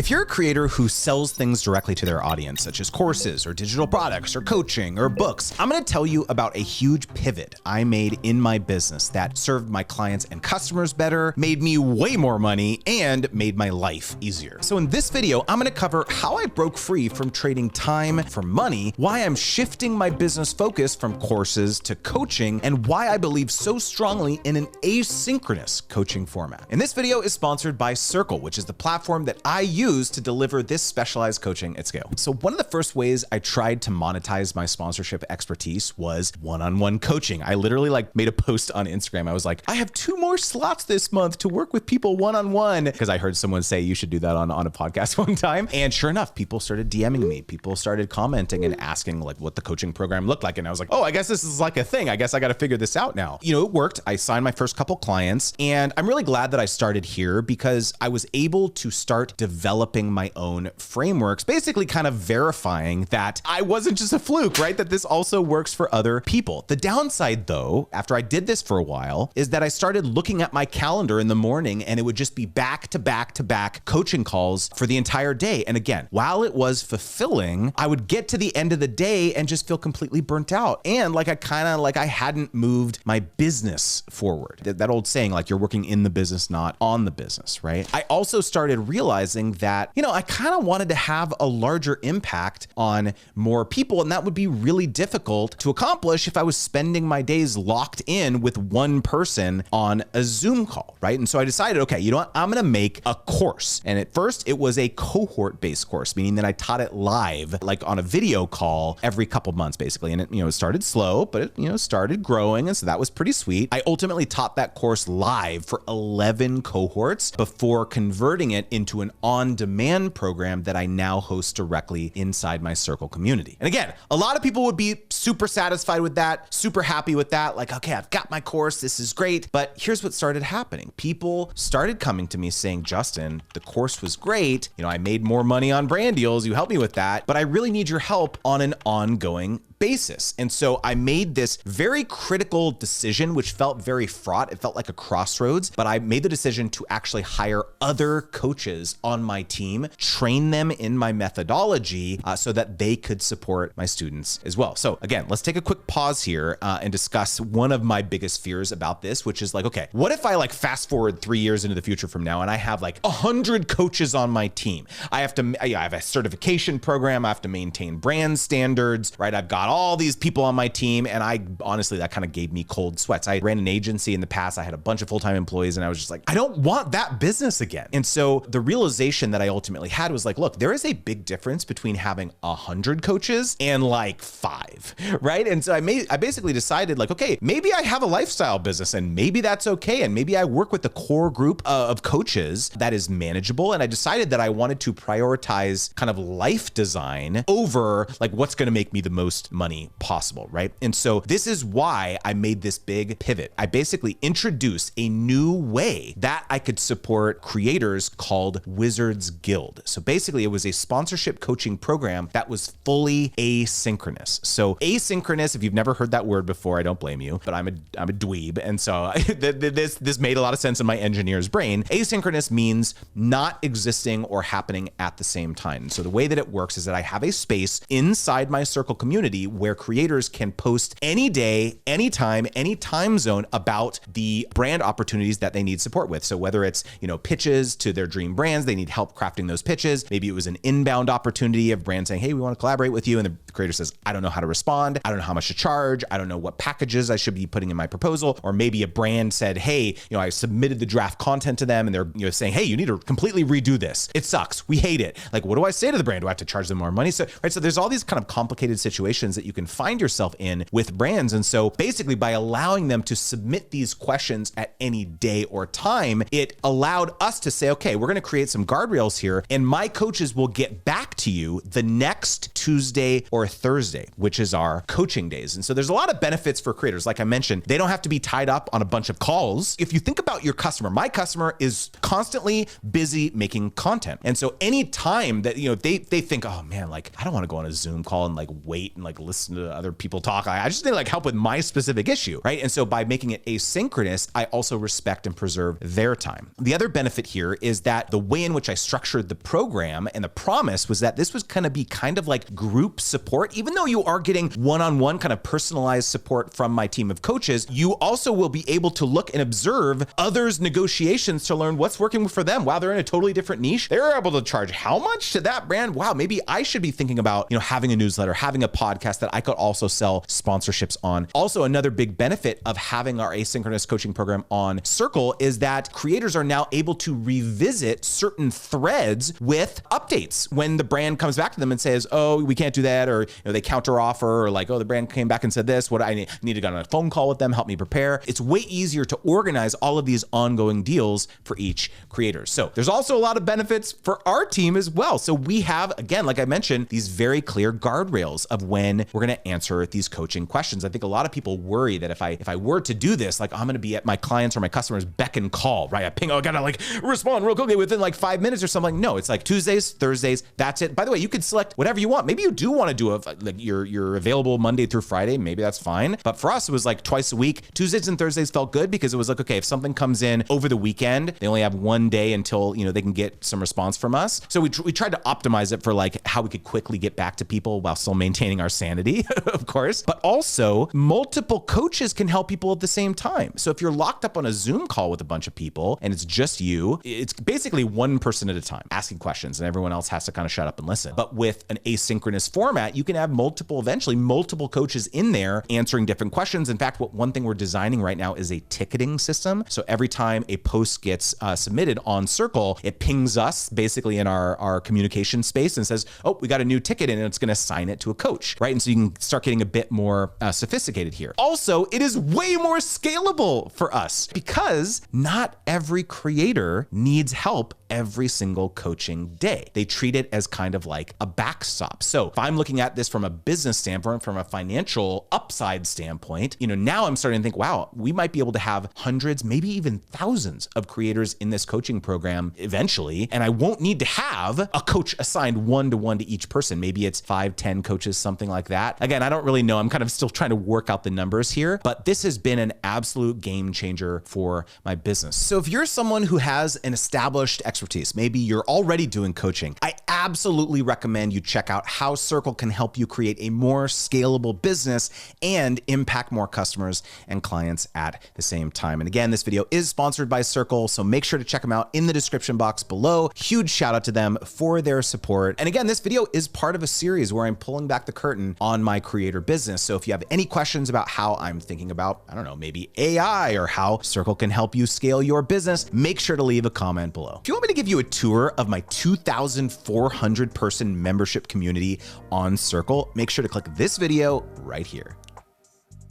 If you're a creator who sells things directly to their audience, such as courses or digital products or coaching or books, I'm gonna tell you about a huge pivot I made in my business that served my clients and customers better, made me way more money, and made my life easier. So in this video, I'm gonna cover how I broke free from trading time for money, why I'm shifting my business focus from courses to coaching, and why I believe so strongly in an asynchronous coaching format. And this video is sponsored by Circle, which is the platform that I use to deliver this specialized coaching at scale. So one of the first ways I tried to monetize my sponsorship expertise was one-on-one coaching. I literally made a post on Instagram. I was like, I have 2 more slots this month to work with people one-on-one, because I heard someone say you should do that on a podcast one time. And sure enough, people started DMing me. People started commenting and asking what the coaching program looked like. And I was like, oh, I guess this is a thing. I guess I got to figure this out now. It worked. I signed my first couple clients, and I'm really glad that I started here because I was able to start developing my own frameworks, basically kind of verifying that I wasn't just a fluke, right? That this also works for other people. The downside though, after I did this for a while, is that I started looking at my calendar in the morning and it would just be back to back to back coaching calls for the entire day. And again, while it was fulfilling, I would get to the end of the day and just feel completely burnt out. And I hadn't moved my business forward. That old saying, you're working in the business, not on the business, right? I also started realizing that, I kind of wanted to have a larger impact on more people, and that would be really difficult to accomplish if I was spending my days locked in with one person on a Zoom call, right? And so I decided, okay, you know what? I'm going to make a course. And at first it was a cohort-based course, meaning that I taught it live, on a video call every couple months, basically. And it, started slow, but it, started growing. And so that was pretty sweet. I ultimately taught that course live for 11 cohorts before converting it into an on-demand program that I now host directly inside my Circle community. And again, a lot of people would be super satisfied with that, super happy with that. Okay, I've got my course. This is great. But here's what started happening. People started coming to me saying, Justin, the course was great. I made more money on brand deals. You helped me with that, but I really need your help on an ongoing basis. And so I made this very critical decision, which felt very fraught. It felt like a crossroads, but I made the decision to actually hire other coaches on my team, train them in my methodology so that they could support my students as well. So again, let's take a quick pause here and discuss one of my biggest fears about this, which is okay, what if I fast forward 3 years into the future from now and I have 100 coaches on my team? I have a certification program. I have to maintain brand standards, right? I've got all these people on my team. And honestly, that kind of gave me cold sweats. I ran an agency in the past. I had a bunch of full-time employees and I was just I don't want that business again. And so the realization that I ultimately had was look, there is a big difference between having 100 coaches and 5, right? And so I basically decided okay, maybe I have a lifestyle business and maybe that's okay. And maybe I work with the core group of coaches that is manageable. And I decided that I wanted to prioritize kind of life design over what's going to make me the most money possible, right? And so this is why I made this big pivot. I basically introduced a new way that I could support creators called Wizards Guild. So basically it was a sponsorship coaching program that was fully asynchronous. So asynchronous, if you've never heard that word before, I don't blame you, but I'm a dweeb. And so this made a lot of sense in my engineer's brain. Asynchronous means not existing or happening at the same time. So the way that it works is that I have a space inside my Circle community where creators can post any day, anytime, any time zone about the brand opportunities that they need support with. So whether it's, pitches to their dream brands, they need help crafting those pitches. Maybe it was an inbound opportunity of brands saying, hey, we want to collaborate with you. And the creator says, I don't know how to respond. I don't know how much to charge. I don't know what packages I should be putting in my proposal. Or maybe a brand said, hey, I submitted the draft content to them and they're saying, hey, you need to completely redo this. It sucks. We hate it. What do I say to the brand? Do I have to charge them more money? So there's all these kind of complicated situations that you can find yourself in with brands. And so basically by allowing them to submit these questions at any day or time, it allowed us to say, okay, we're going to create some guardrails here and my coaches will get back to you the next Tuesday or Thursday, which is our coaching days. And so there's a lot of benefits for creators. Like I mentioned, they don't have to be tied up on a bunch of calls. If you think about your customer, my customer is constantly busy making content. And so any time that, they think, oh man, I don't want to go on a Zoom call and wait and listen to other people talk. I just need like help with my specific issue, right? And so by making it asynchronous, I also respect and preserve their time. The other benefit here is that the way in which I structured the program and the promise was that this was going to be kind of like group support. Even though you are getting one-on-one kind of personalized support from my team of coaches, you also will be able to look and observe others' negotiations to learn what's working for them. Wow, they're in a totally different niche. They're able to charge how much to that brand? Wow, maybe I should be thinking about, having a newsletter, having a podcast that I could also sell sponsorships on. Also, another big benefit of having our asynchronous coaching program on Circle is that creators are now able to revisit certain threads with updates when the brand comes back to them and says, oh, we can't do that, or they counter offer, or like, oh, the brand came back and said this, what I need to get on a phone call with them, help me prepare. It's way easier to organize all of these ongoing deals for each creator. So there's also a lot of benefits for our team as well. So we have, again, like I mentioned, these very clear guardrails of when we're going to answer these coaching questions. I think a lot of people worry that if I were to do this, like I'm going to be at my clients or my customers beck and call, right? I ping, oh, I gotta like respond real quickly within like 5 minutes or something. No, it's like Tuesdays, Thursdays, that's it. By the way, you could select whatever you want. Maybe you do want to do like you're available Monday through Friday. Maybe that's fine. But for us, it was like twice a week. Tuesdays and Thursdays felt good because it was like, okay, if something comes in over the weekend, they only have one day until, they can get some response from us. So we tried to optimize it for like how we could quickly get back to people while still maintaining our sanity, of course. But also multiple coaches can help people at the same time. So if you're locked up on a Zoom call with a bunch of people and it's just you, it's basically one person at a time asking questions and everyone else has to kind of shut up and listen. But with an asynchronous format, you can have eventually multiple coaches in there answering different questions. In fact, one thing we're designing right now is a ticketing system. So every time a post gets submitted on Circle, it pings us basically in our communication space and says, oh, we got a new ticket and it's going to assign it to a coach, right? And so you can start getting a bit more sophisticated here. Also, it is way more scalable for us because not every creator needs help every single coaching day. They treat it as kind of like a backstop. So if I'm looking at this from a business standpoint, from a financial upside standpoint, now I'm starting to think, wow, we might be able to have hundreds, maybe even thousands of creators in this coaching program eventually. And I won't need to have a coach assigned one-to-one to each person. Maybe it's 5, 10 coaches, something like that. Again, I don't really know. I'm kind of still trying to work out the numbers here, but this has been an absolute game changer for my business. So if you're someone who has an established expertise, maybe you're already doing coaching, I absolutely recommend you check out how Circle can help you create a more scalable business and impact more customers and clients at the same time. And again, this video is sponsored by Circle, so make sure to check them out in the description box below. Huge shout out to them for their support. And again, this video is part of a series where I'm pulling back the curtain on my creator business. So if you have any questions about how I'm thinking about, I don't know, maybe AI or how Circle can help you scale your business, make sure to leave a comment below. If you want me to give you a tour of my 2,400 person membership community on Circle, make sure to click this video right here.